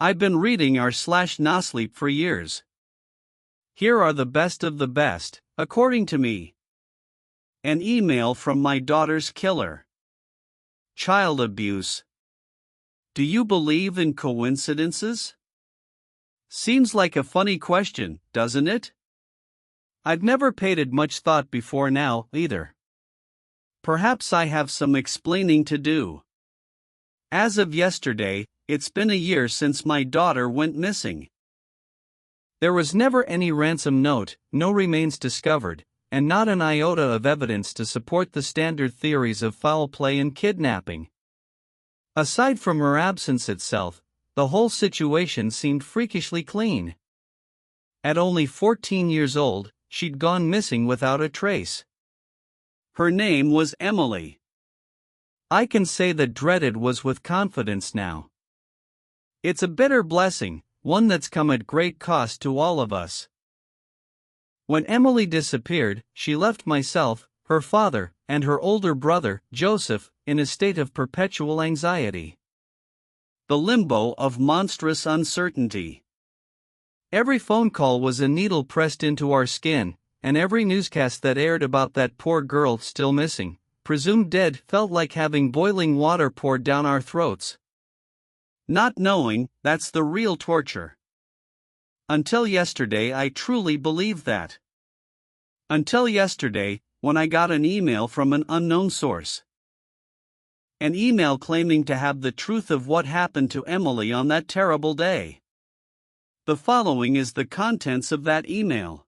I've been reading r/NoSleep for years. Here are the best of the best, according to me. An email from my daughter's killer. Child abuse. Do you believe in coincidences? Seems like a funny question, doesn't it? I've never paid it much thought before now, either. Perhaps I have some explaining to do. As of yesterday, it's been a year since my daughter went missing. There was never any ransom note, no remains discovered, and not an iota of evidence to support the standard theories of foul play and kidnapping. Aside from her absence itself, the whole situation seemed freakishly clean. At only 14 years old, she'd gone missing without a trace. Her name was Emily. I can say that dreaded was with confidence now. It's a bitter blessing, one that's come at great cost to all of us. When Emily disappeared, she left myself, her father, and her older brother, Joseph, in a state of perpetual anxiety. The limbo of monstrous uncertainty. Every phone call was a needle pressed into our skin, and every newscast that aired about that poor girl still missing, presumed dead, felt like having boiling water poured down our throats. Not knowing, that's the real torture. Until yesterday I truly believed that. Until yesterday, when I got an email from an unknown source. An email claiming to have the truth of what happened to Emily on that terrible day. The following is the contents of that email.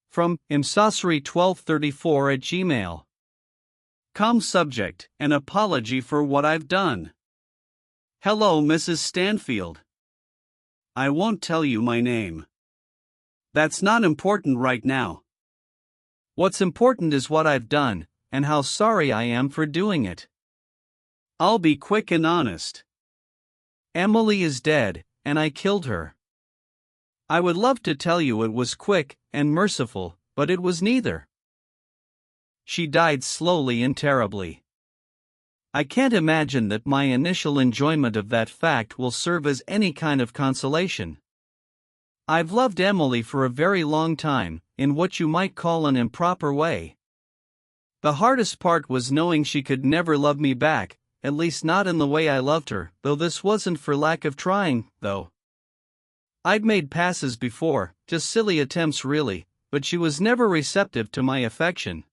From imsassery1234@gmail.com. Subject, an apology for what I've done. Hello, Mrs. Stanfield. I won't tell you my name. That's not important right now. What's important is what I've done, and how sorry I am for doing it. I'll be quick and honest. Emily is dead, and I killed her. I would love to tell you it was quick and merciful, but it was neither. She died slowly and terribly. I can't imagine that my initial enjoyment of that fact will serve as any kind of consolation. I've loved Emily for a very long time, in what you might call an improper way. The hardest part was knowing she could never love me back, at least not in the way I loved her, though this wasn't for lack of trying, though. I'd made passes before, just silly attempts really, but she was never receptive to my affection.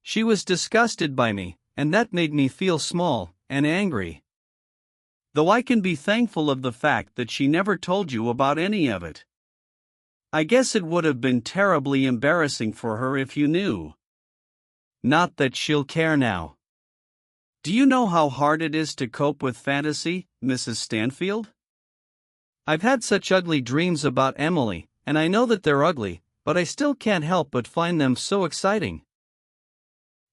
She was disgusted by me, and that made me feel small and angry. Though I can be thankful of the fact that she never told you about any of it. I guess it would have been terribly embarrassing for her if you knew. Not that she'll care now. Do you know how hard it is to cope with fantasy, Mrs. Stanfield? I've had such ugly dreams about Emily, and I know that they're ugly, but I still can't help but find them so exciting.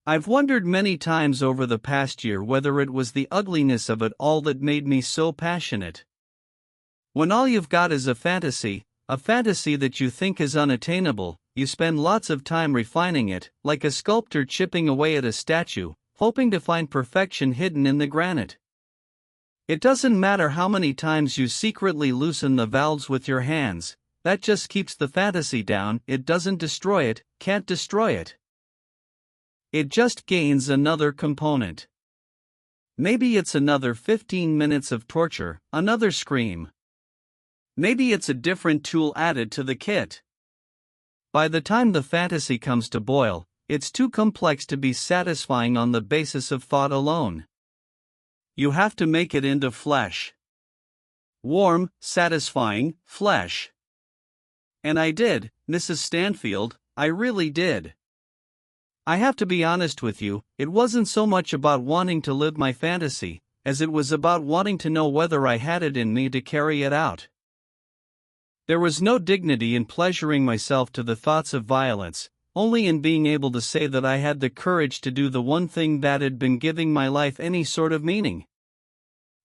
I've wondered many times over the past year whether it was the ugliness of it all that made me so passionate. When all you've got is a fantasy that you think is unattainable, you spend lots of time refining it, like a sculptor chipping away at a statue, hoping to find perfection hidden in the granite. It doesn't matter how many times you secretly loosen the valves with your hands, that just keeps the fantasy down, it doesn't destroy it, can't destroy it. It just gains another component. Maybe it's another 15 minutes of torture, another scream. Maybe it's a different tool added to the kit. By the time the fantasy comes to boil, it's too complex to be satisfying on the basis of thought alone. You have to make it into flesh. Warm, satisfying flesh. And I did, Mrs. Stanfield, I really did. I have to be honest with you, it wasn't so much about wanting to live my fantasy, as it was about wanting to know whether I had it in me to carry it out. There was no dignity in pleasuring myself to the thoughts of violence, only in being able to say that I had the courage to do the one thing that had been giving my life any sort of meaning.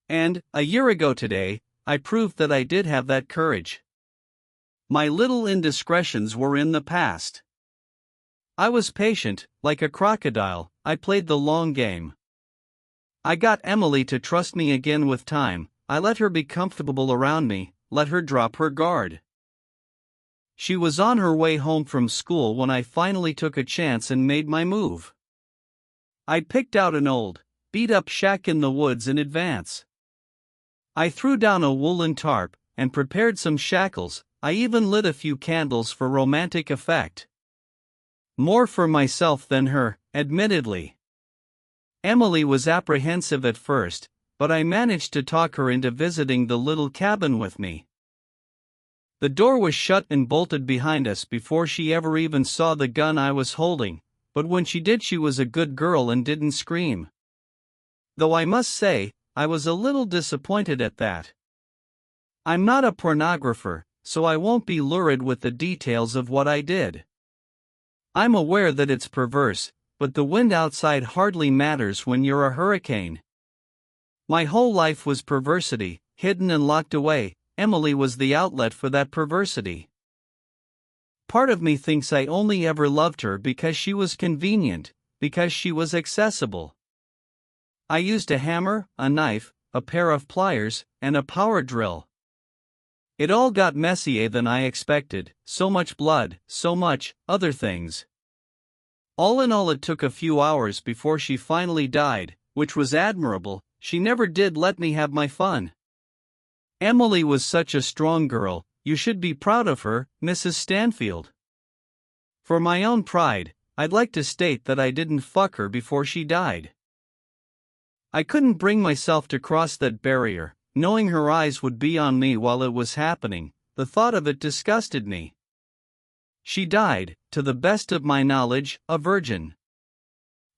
And, a year ago today, I proved that I did have that courage. My little indiscretions were in the past. I was patient, like a crocodile, I played the long game. I got Emily to trust me again with time, I let her be comfortable around me, let her drop her guard. She was on her way home from school when I finally took a chance and made my move. I picked out an old, beat-up shack in the woods in advance. I threw down a woolen tarp and prepared some shackles. I even lit a few candles for romantic effect. More for myself than her, admittedly. Emily was apprehensive at first, but I managed to talk her into visiting the little cabin with me. The door was shut and bolted behind us before she ever even saw the gun I was holding, but when she did, she was a good girl and didn't scream. Though I must say, I was a little disappointed at that. I'm not a pornographer, so I won't be lurid with the details of what I did. I'm aware that it's perverse, but the wind outside hardly matters when you're a hurricane. My whole life was perversity, hidden and locked away. Emily was the outlet for that perversity. Part of me thinks I only ever loved her because she was convenient, because she was accessible. I used a hammer, a knife, a pair of pliers, and a power drill. It all got messier than I expected, so much blood, so much other things. All in all, it took a few hours before she finally died, which was admirable. She never did let me have my fun. Emily was such a strong girl. You should be proud of her, Mrs. Stanfield. For my own pride, I'd like to state that I didn't fuck her before she died. I couldn't bring myself to cross that barrier, knowing her eyes would be on me while it was happening. The thought of it disgusted me. She died, to the best of my knowledge, a virgin.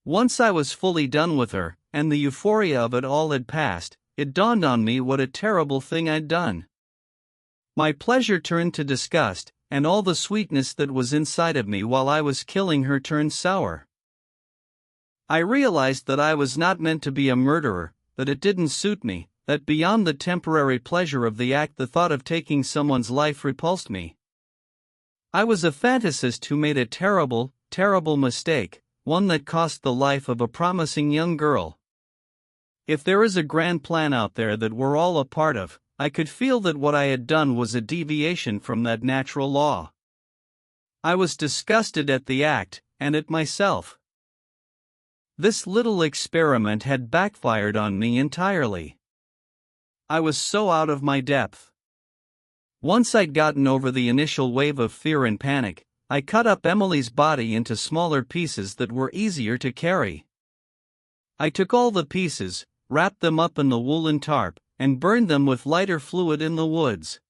Once I was fully done with her, and the euphoria of it all had passed, it dawned on me what a terrible thing I'd done. My pleasure turned to disgust, and all the sweetness that was inside of me while I was killing her turned sour. I realized that I was not meant to be a murderer, that it didn't suit me, that beyond the temporary pleasure of the act, the thought of taking someone's life repulsed me. I was a fantasist who made a terrible, terrible mistake, one that cost the life of a promising young girl. If there is a grand plan out there that we're all a part of, I could feel that what I had done was a deviation from that natural law. I was disgusted at the act, and at myself. This little experiment had backfired on me entirely. I was so out of my depth. Once I'd gotten over the initial wave of fear and panic, I cut up Emily's body into smaller pieces that were easier to carry. I took all the pieces, wrapped them up in the woolen tarp, and burned them with lighter fluid in the woods.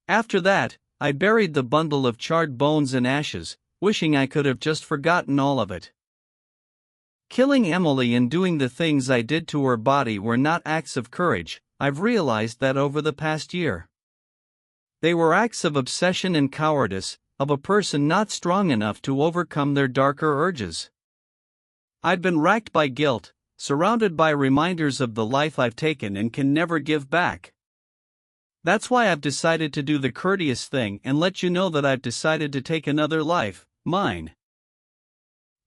After that, I buried the bundle of charred bones in ashes, wishing I could have just forgotten all of it. Killing Emily and doing the things I did to her body were not acts of courage. I've realized that over the past year. They were acts of obsession and cowardice, of a person not strong enough to overcome their darker urges. I've been racked by guilt, surrounded by reminders of the life I've taken and can never give back. That's why I've decided to do the courteous thing and let you know that I've decided to take another life, mine.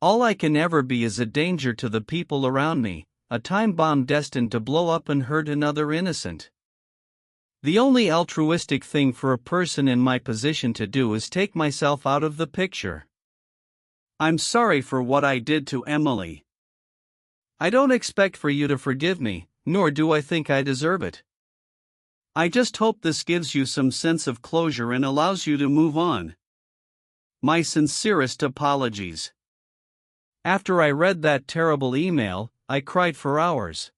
All I can ever be is a danger to the people around me, a time bomb destined to blow up and hurt another innocent. The only altruistic thing for a person in my position to do is take myself out of the picture. I'm sorry for what I did to Emily. I don't expect for you to forgive me, nor do I think I deserve it. I just hope this gives you some sense of closure and allows you to move on. My sincerest apologies. After I read that terrible email, I cried for hours.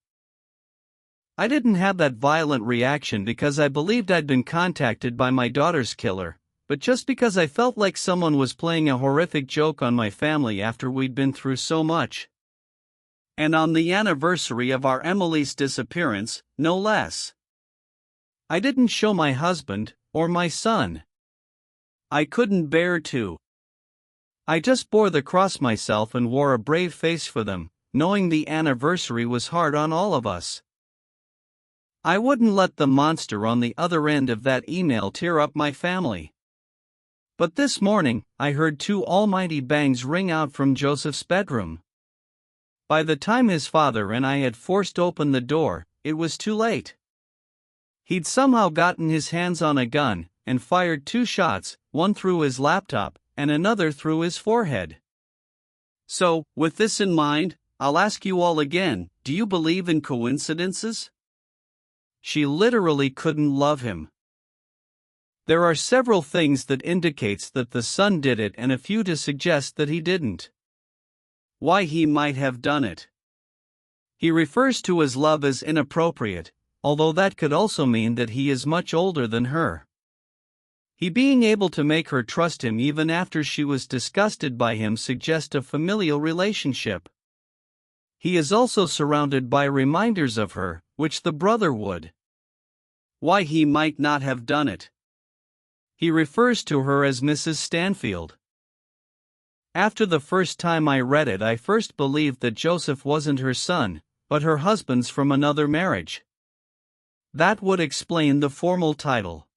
I didn't have that violent reaction because I believed I'd been contacted by my daughter's killer, but just because I felt like someone was playing a horrific joke on my family after we'd been through so much. And on the anniversary of our Emily's disappearance, no less. I didn't show my husband, or my son. I couldn't bear to. I just bore the cross myself and wore a brave face for them, knowing the anniversary was hard on all of us. I wouldn't let the monster on the other end of that email tear up my family. But this morning, I heard two almighty bangs ring out from Joseph's bedroom. By the time his father and I had forced open the door, it was too late. He'd somehow gotten his hands on a gun and fired 2 shots, one through his laptop and another through his forehead. So, with this in mind, I'll ask you all again, do you believe in coincidences? She literally couldn't love him. There are several things that indicates that the son did it and a few to suggest that he didn't. Why he might have done it. He refers to his love as inappropriate, although that could also mean that he is much older than her. He being able to make her trust him even after she was disgusted by him suggests a familial relationship. He is also surrounded by reminders of her, which the brother would. Why he might not have done it. He refers to her as Mrs. Stanfield. After the first time I read it, I first believed that Joseph wasn't her son, but her husband's from another marriage. That would explain the formal title.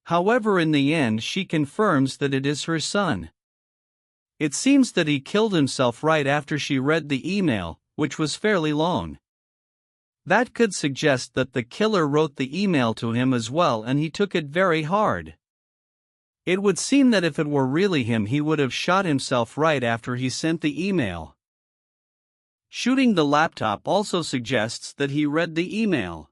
However, in the end, she confirms that it is her son. It seems that he killed himself right after she read the email, which was fairly long. That could suggest that the killer wrote the email to him as well and he took it very hard. It would seem that if it were really him, he would have shot himself right after he sent the email. Shooting the laptop also suggests that he read the email.